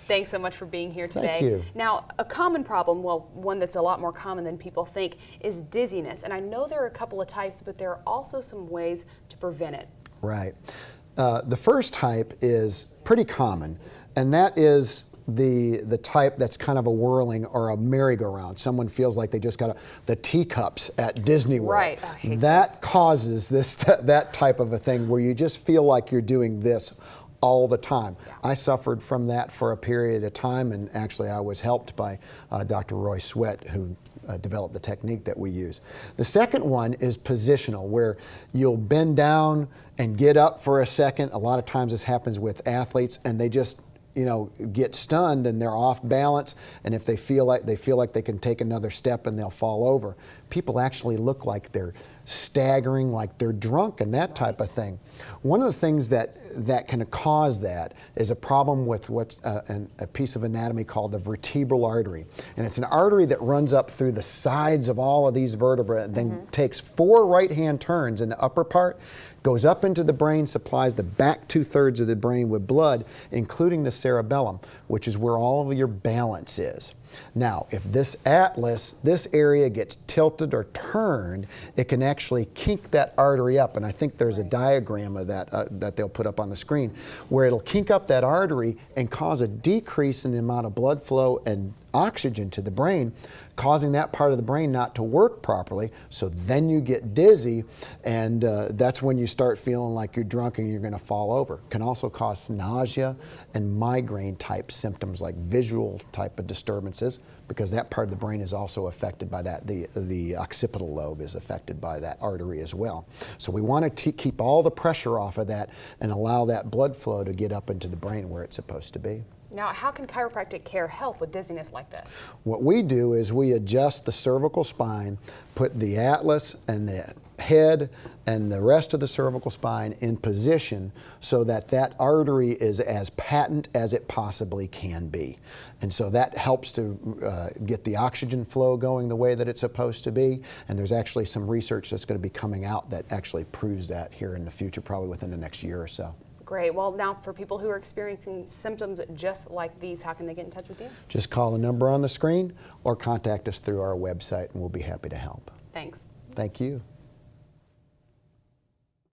Thanks so much for being here today. Thank you. Now, a common problem, well, one that's a lot more common than people think, is dizziness. And I know there are a couple of types, but there are also some ways to prevent it. Right. The first type is pretty common, and that is the type that's kind of a whirling or a merry-go-round. Someone feels like they just got the teacups at Disney World. Right. I hate that those. causes that type of a thing where you just feel like you're doing this all the time. Yeah. I suffered from that for a period of time, and actually I was helped by Dr. Roy Sweat, who developed the technique that we use. The second one is positional, where you'll bend down and get up for a second. A lot of times this happens with athletes, and they just get stunned and they're off balance, and if they feel like they can take another step and they'll fall over. People actually look like they're staggering, like they're drunk, and that type of thing. One of the things that can cause that is a problem with what's a piece of anatomy called the vertebral artery, and it's an artery that runs up through the sides of all of these vertebrae, and then takes 4 right-hand turns in the upper part, goes up into the brain, supplies the back 2/3 of the brain with blood, including the cerebellum, which is where all of your balance is. Now, if this atlas, this area gets tilted or turned, it can actually kink that artery up, and I think there's a diagram of that that they'll put up on the screen, where it'll kink up that artery and cause a decrease in the amount of blood flow and oxygen to the brain, causing that part of the brain not to work properly. So then you get dizzy, and that's when you start feeling like you're drunk and you're going to fall over. Can also cause nausea and migraine type symptoms, like visual type of disturbances, because that part of the brain is also affected by that. The occipital lobe is affected by that artery as well. So we want to keep all the pressure off of that and allow that blood flow to get up into the brain where it's supposed to be. Now, how can chiropractic care help with dizziness like this? What we do is we adjust the cervical spine, put the atlas and the head and the rest of the cervical spine in position so that that artery is as patent as it possibly can be. And so that helps to get the oxygen flow going the way that it's supposed to be. And there's actually some research that's going to be coming out that actually proves that here in the future, probably within the next year or so. Great. Well, now for people who are experiencing symptoms just like these, how can they get in touch with you? Just call the number on the screen or contact us through our website, and we'll be happy to help. Thanks. Thank you.